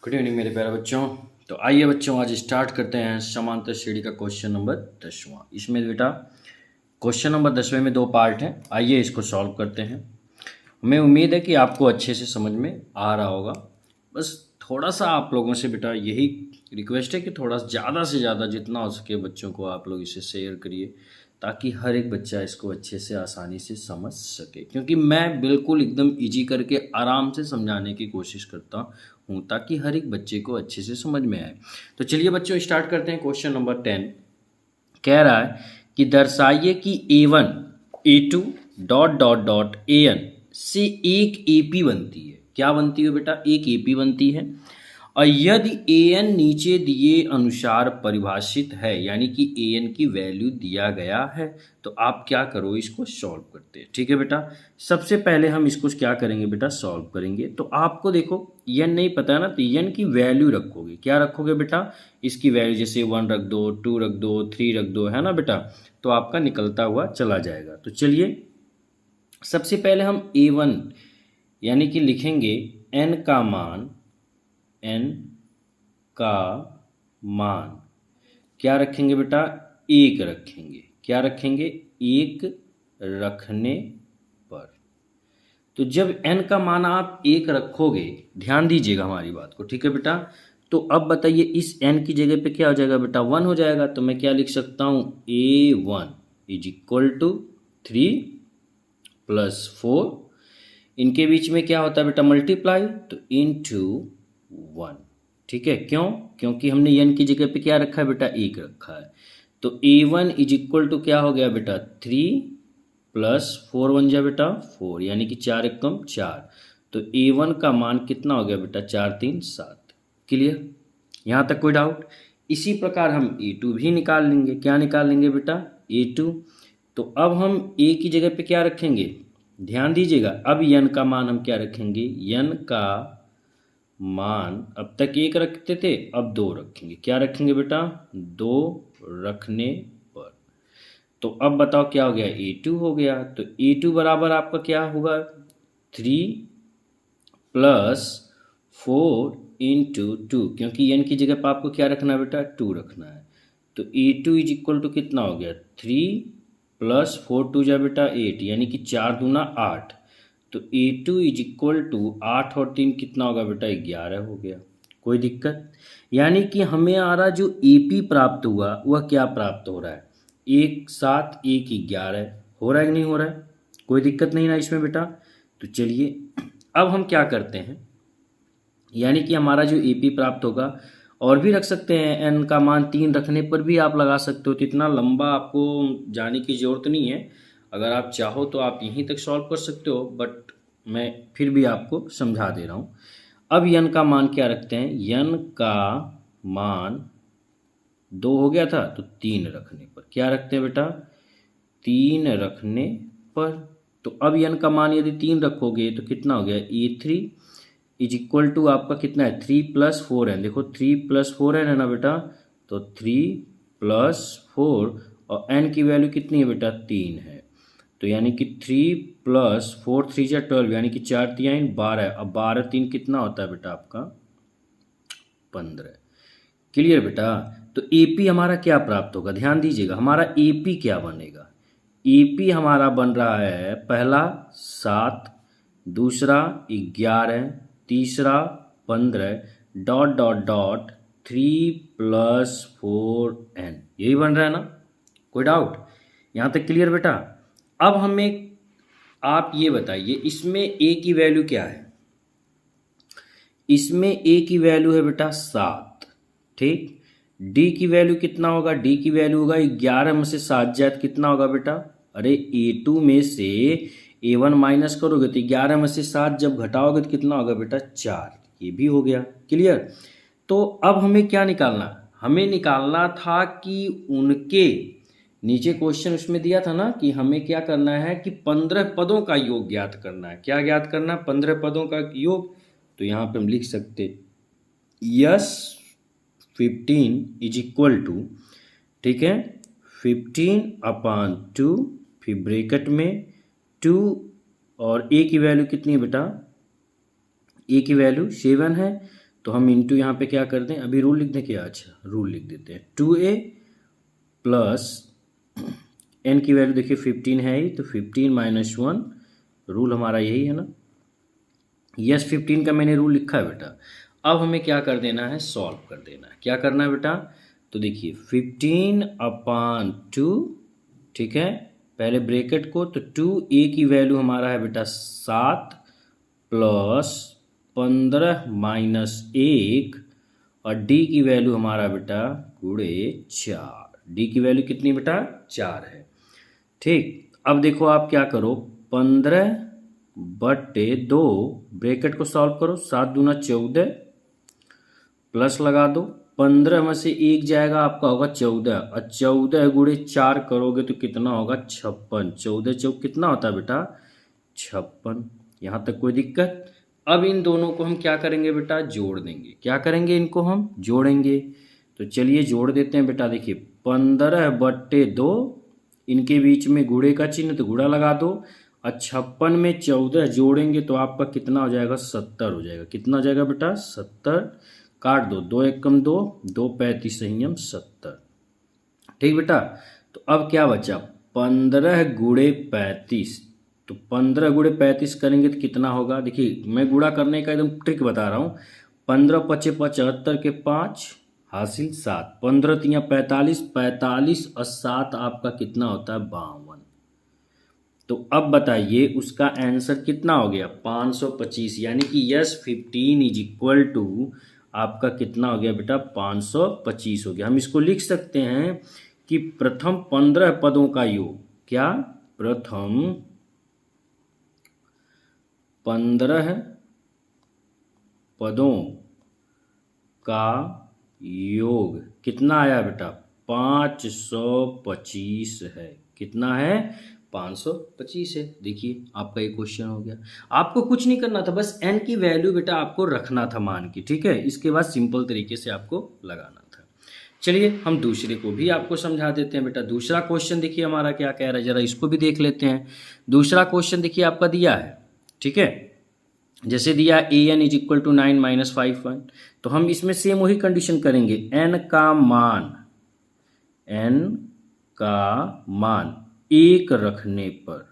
Good evening मेरे प्यारे बच्चों। तो आइए बच्चों, आज स्टार्ट करते हैं समांतर श्रेणी का क्वेश्चन नंबर 10वां। इसमें बेटा क्वेश्चन नंबर 10वें में दो पार्ट हैं। आइए इसको सॉल्व करते हैं। हमें उम्मीद है कि आपको अच्छे से समझ में आ रहा होगा। बस थोड़ा सा आप लोगों से बेटा यही रिक्वेस्ट है कि थोड़ा ज़्यादा से ज़्यादा जितना हो सके बच्चों को आप लोग इसे शेयर करिए, ताकि हर एक बच्चा इसको अच्छे से आसानी से समझ सके। क्योंकि मैं बिल्कुल एकदम इजी करके आराम से समझाने की कोशिश करता हूँ, ताकि हर एक बच्चे को अच्छे से समझ में आए। तो चलिए बच्चों स्टार्ट करते हैं। क्वेश्चन नंबर 10 कह रहा है कि दर्शाइए कि A1 A2 dot dot dot AN से एक AP बनती है। क्या बनती है बेटा? एक AP बनती है। और यदि AN नीचे दिए अनुसार परिभाषित है, यानी कि AN की वैल्यू दिया गया है, तो आप क्या करो, इसको सॉल्व करते हैं। ठीक है बेटा, सबसे पहले हम इसको क्या करेंगे बेटा, सॉल्व करेंगे। तो आपको देखो n नहीं पता है ना, तो n की वैल्यू रखोगे। क्या रखोगे बेटा? इसकी वैल्यू जैसे 1 रख दो, 2 रख दो, 3 रख दो, है ना बेटा, तो आपका निकलता हुआ चला जाएगा। तो चलिए सबसे पहले हम A1 यानी कि लिखेंगे n का मान, n का मान क्या रखेंगे बेटा? एक रखेंगे। क्या रखेंगे? एक रखने पर। तो जब n का मान आप एक रखोगे, ध्यान दीजिएगा हमारी बात को, ठीक है बेटा। तो अब बताइए इस n की जगह पे क्या हो जाएगा बेटा? 1 हो जाएगा। तो मैं क्या लिख सकता हूँ? A1 is equal to 3 plus 4, इनके बीच में क्या होता है बेटा? मल्टीप्लाई, तो इंटू 1। ठीक है, क्यों? क्योंकि हमने n की जगह पे क्या रखा है बेटा? एक रखा है। तो A1 इज इक्वल टू क्या हो गया बेटा? 3 प्लस 4 बन जाए बेटा 4, यानी कि 4 एकम 4। तो A1 का मान कितना हो गया बेटा? 4 3 7। क्लियर? यहाँ तक कोई डाउट? इसी प्रकार हम A2 भी निकाल लेंगे। क्या निकाल लेंगे बेटा? A2। तो अब हम A की जगह पे क्या रखेंगे? ध्यान दीजिएगा, अब n का मान हम क्या रखेंगे? n का मान अब तक एक रखते थे, अब 2 रखेंगे। क्या रखेंगे बेटा? 2 रखने पर। तो अब बताओ क्या हो गया? A2 हो गया। तो A2 बराबर आपका क्या होगा? 3 प्लस 4 इंटू 2, क्योंकि n की जगह पर आपको क्या रखना है बेटा? 2 रखना है। तो A2 इज इक्वल टू कितना हो गया? 3 प्लस 4 2 जा बेटा 8, यानी कि 4 दूना 8। तो A2 इज इक्वल टू 8 और 3 कितना होगा बेटा? 11 हो गया। कोई दिक्कत? यानी कि हमें आ रहा जो AP प्राप्त हुआ वह क्या प्राप्त हो रहा है? 1 7 1 11 हो रहा है कि नहीं हो रहा है? कोई दिक्कत नहीं ना इसमें बेटा। तो चलिए अब हम क्या करते हैं, यानी कि हमारा जो AP प्राप्त होगा, और भी रख सकते हैं। n का मान 3 रखने पर भी आप लगा सकते हो। तो इतना लंबा आपको जाने की ज़रूरत नहीं है। अगर आप चाहो तो आप यहीं तक सॉल्व कर सकते हो, बट मैं फिर भी आपको समझा दे रहा हूँ। अब n का मान क्या रखते हैं? n का मान 2 हो गया था, तो 3 रखने पर क्या रखते हैं बेटा? 3 रखने पर। तो अब n का मान यदि 3 रखोगे तो कितना हो गया? A3 इज इक्वल टू आपका कितना है? 3 प्लस 4 है। देखो 3 प्लस 4 है ना बेटा, तो 3 प्लस 4, और n की वैल्यू कितनी है बेटा? 3 है। तो यानी कि 3 प्लस 4 3 जा 12, यानी कि 4 3 12। अब 12 3 कितना होता है बेटा आपका? 15। क्लियर बेटा? तो AP हमारा क्या प्राप्त होगा? ध्यान दीजिएगा, हमारा AP क्या बनेगा? AP हमारा बन रहा है पहला 7, दूसरा 11, तीसरा 15 dot dot dot 3 plus 4n, यही बन रहा है ना? कोई डाउट? यहाँ तक क्लियर बेटा? अब हमें आप ये बताइए, इसमें A की वैल्यू क्या है? इसमें A की वैल्यू है बेटा 7। ठीक। D की वैल्यू कितना होगा? D की वैल्यू होगा 11 में से 7 जाए तो कितना होगा बेटा? अरे A2 में से A1 माइनस करोगे तो 11 में से 7 जब घटाओगे तो कितना होगा बेटा? 4। ये भी हो गया। क्लियर? तो अब हमें क्या निकालना? हमें निकालना था कि उनके नीचे क्वेश्चन उसमें दिया था ना कि हमें क्या करना है कि 15 पदों का योग ज्ञात करना है। क्या ज्ञात करना है? 15 पदों का योग। तो यहाँ पे हम लिख सकते यस 15 इज इक्वल टू, ठीक है, 15/2, फिर ब्रैकेट में 2, और A की वैल्यू कितनी है बेटा? A की वैल्यू 7 है। तो हम इंटू यहाँ पे क्या कर दें, अभी रूल लिख दें क्या, अच्छा रूल लिख देते हैं 2a प्लस n की वैल्यू देखिए 15 है ही, तो 15 माइनस 1, रूल हमारा यही है ना। यस 15 का मैंने रूल लिखा है बेटा। अब हमें क्या कर देना है, सॉल्व कर देना है। क्या करना है बेटा, तो देखिए 15/2, ठीक है, पहले ब्रैकेट को, तो 2a की वैल्यू हमारा है बेटा 7 प्लस 15 माइनस 1 और d की वैल्यू हमारा बेटा गुणे 4। d की वैल्यू कितनी बेटा 4 है। ठीक, अब देखो आप क्या करो, 15/2 ब्रैकेट को सॉल्व करो, 7 दूना 14 प्लस लगा दो, 15 में से 1 जाएगा आपका होगा 14 और 14 गुणे 4 करोगे तो कितना होगा 56। 14 चौक कितना होता है बेटा 56। यहाँ तक कोई दिक्कत। अब इन दोनों को हम क्या करेंगे बेटा, जोड़ देंगे। क्या करेंगे, इनको हम जोड़ेंगे। तो चलिए जोड़ देते हैं बेटा। देखिए 15/2, इनके बीच में गुणे का चिन्ह, तो गुणा लगा दो, और 56 में 14 जोड़ेंगे तो आपका कितना हो जाएगा 70 हो जाएगा। कितना हो जाएगा बेटा 70। काट दो, 2 1 कम 2, 2 35 संयम 70। ठीक बेटा, तो अब क्या बचा 15 गुणे 35, तो 15 गुणे 35 करेंगे तो कितना होगा। देखिए मैं गुणा करने का एकदम ट्रिक बता रहा हूँ। 15 पचे 75 के 5 हासिल 7, 15 तियाँ 45, 45 और 7 आपका कितना होता है 52। तो अब बताइए उसका आंसर कितना हो गया 525, यानी कि यस 15 इज इक्वल टू आपका कितना हो गया बेटा 525 हो गया। हम इसको लिख सकते हैं कि प्रथम 15 पदों का योग, क्या, प्रथम 15 पदों का योग कितना आया बेटा 525 है। कितना है 525 है। देखिए आपका ये क्वेश्चन हो गया। आपको कुछ नहीं करना था, बस n की वैल्यू बेटा आपको रखना था मान की, ठीक है। इसके बाद सिंपल तरीके से आपको लगाना था। चलिए हम दूसरे को भी आपको समझा देते हैं बेटा। दूसरा क्वेश्चन देखिए हमारा क्या कह रहा है, जरा इसको भी देख लेते हैं। दूसरा क्वेश्चन देखिए आपका दिया है, ठीक है, जैसे दिया an is equal to 9 minus 5 1, तो हम इसमें सेम वही कंडीशन करेंगे। n का मान 1 रखने पर,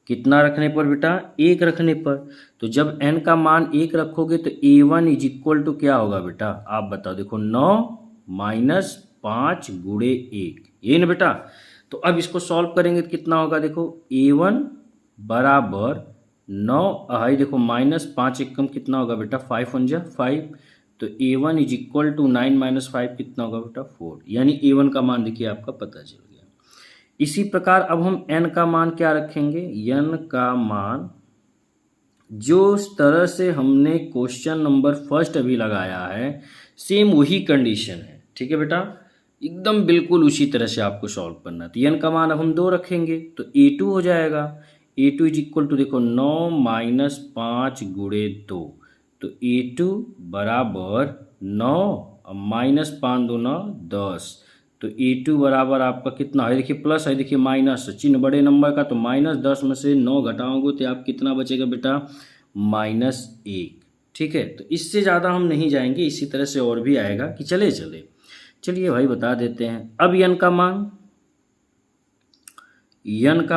कितना रखने पर बेटा 1 रखने पर, तो जब n का मान 1 रखोगे तो a1 इज इक्वल टू क्या होगा बेटा, आप बताओ। देखो 9 माइनस 5 गुणे 1, ये ना बेटा। तो अब इसको सॉल्व करेंगे तो कितना होगा, देखो a1 बराबर 9, हाई देखो माइनस 5 एकम कितना होगा बेटा 5 1 5, तो a1 is equal to 9 minus 5 कितना होगा बेटा 4, यानी a1 का मान देखिए आपका पता चल गया। इसी प्रकार अब हम n का मान क्या रखेंगे, n का मान जो तरह से हमने क्वेश्चन नंबर फर्स्ट अभी लगाया है सेम वही कंडीशन है, ठीक है बेटा, एकदम बिल्कुल उसी तरह से आपको सॉल्व करना है। तो n का मान अब हम 2 रखेंगे तो a2 हो जाएगा। a2 इज इक्वल टू देखो 9 माइनस 5 गुणे 2, तो a2 बराबर 9 माइनस 5 2 9 10, तो a2 बराबर आपका कितना है, देखिए प्लस है, देखिए माइनस चिन्ह बड़े नंबर का, तो माइनस 10 में से 9 घटाओगे तो आप कितना बचेगा बेटा -1। ठीक है, तो इससे ज़्यादा हम नहीं जाएंगे, इसी तरह से और भी आएगा कि चलिए भाई बता देते हैं। अब n का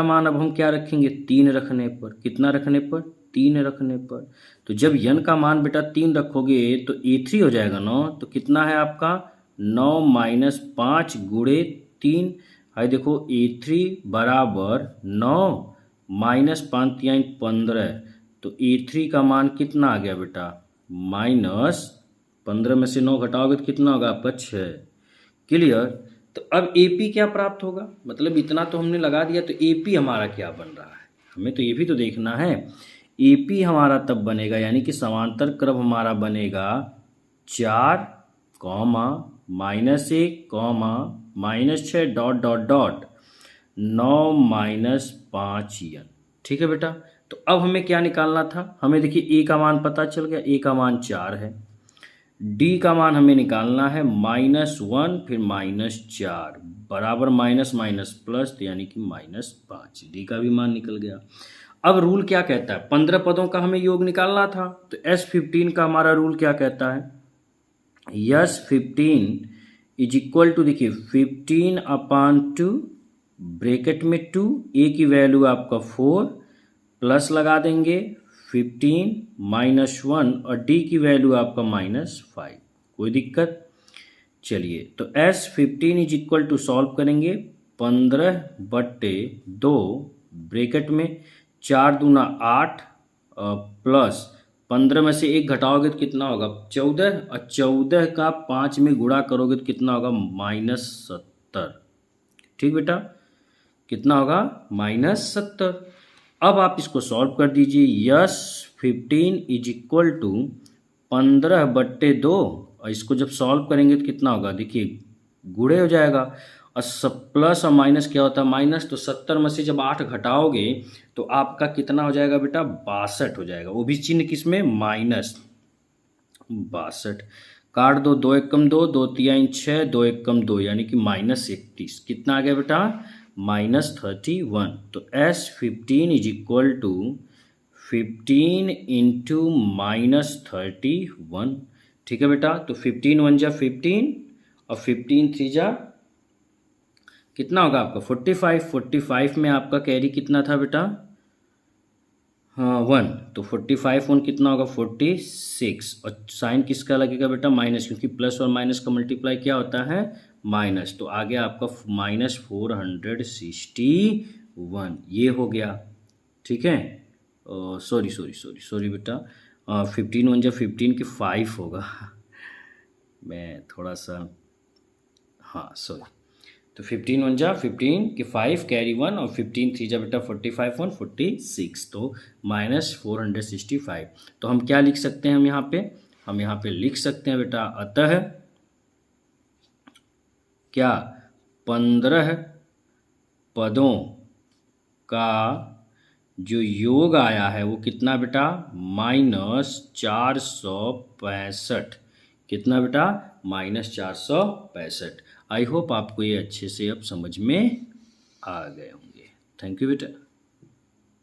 मान अब हम क्या रखेंगे 3 रखने पर, कितना रखने पर 3 रखने पर, तो जब n का मान बेटा 3 रखोगे तो a3 हो जाएगा 9, तो कितना है आपका 9 माइनस 5 गुणे 3, है देखो a3 बराबर 9 माइनस 5 3 15, तो a3 का मान कितना आ गया बेटा -15 में से 9 घटाओगे तो कितना होगा आपका 6। क्लियर। तो अब AP क्या प्राप्त होगा, मतलब इतना तो हमने लगा दिया, तो AP हमारा क्या बन रहा है, हमें तो ये भी तो देखना है। AP हमारा तब बनेगा, यानी कि समांतर क्रम हमारा बनेगा 4 -1 -6 dot dot dot 9 minus 5n। ठीक है बेटा, तो अब हमें क्या निकालना था, हमें देखिए A का मान पता चल गया, A का मान 4 है, D का मान हमें निकालना है -1 फिर -4 बराबर माइनस माइनस प्लस, तो यानी कि -5, D का भी मान निकल गया। अब रूल क्या कहता है, 15 पदों का हमें योग निकालना था, तो S15 का हमारा रूल क्या कहता है, S15 इज इक्वल टू, देखिए 15/2 ब्रैकेट में 2, ए की वैल्यू आपका 4 प्लस लगा देंगे 15 -1 और डी की वैल्यू आपका -5। कोई दिक्कत? चलिए, तो S15 is equal to solve करेंगे 15/2 ब्रैकेट में 4 दूना 8 प्लस 15 में से 1 घटाओगे तो कितना होगा 14, और 14 का 5 में गुणा करोगे तो कितना होगा -70। ठीक बेटा, कितना होगा -70। अब आप इसको सॉल्व कर दीजिए। S15 इज इक्वल टू 15/2, और इसको जब सॉल्व करेंगे तो कितना होगा, देखिए गुणे हो जाएगा, और सब प्लस और माइनस क्या होता है माइनस, तो 70 में से जब 8 घटाओगे तो आपका कितना हो जाएगा बेटा 62 हो जाएगा, वो भी चिन्ह किसमें -62। काट दो, 2 एकम 2, 2 तिहाई 6, 2 एकम 2 यानी कि -31। कितना आ गया बेटा -31। तो S15 is equal to 15 into -31। ठीक है बेटा, तो 15 1 जा 15 और 15 3 जा कितना होगा आपका 45। 45 में आपका कैरी कितना था बेटा, हाँ 1, तो 45 1 कितना होगा 46, और साइन किसका लगेगा बेटा माइनस, क्योंकि प्लस और माइनस का मल्टीप्लाई क्या होता है माइनस, तो आ गया आपका -461, ये हो गया। ठीक है, सॉरी बेटा, 15 1 जा 15 के 5 होगा मैं थोड़ा सा, हाँ सॉरी, तो 15 1 जा 15 के 5 कैरी 1, और 15 3 जा बेटा 45 1 46, तो -465। तो हम क्या लिख सकते हैं, हम यहाँ पे लिख सकते हैं बेटा, अतः क्या 15 पदों का जो योग आया है वो कितना बेटा -465। कितना बेटा -465। आई होप आपको ये अच्छे से अब समझ में आ गए होंगे। थैंक यू बेटा।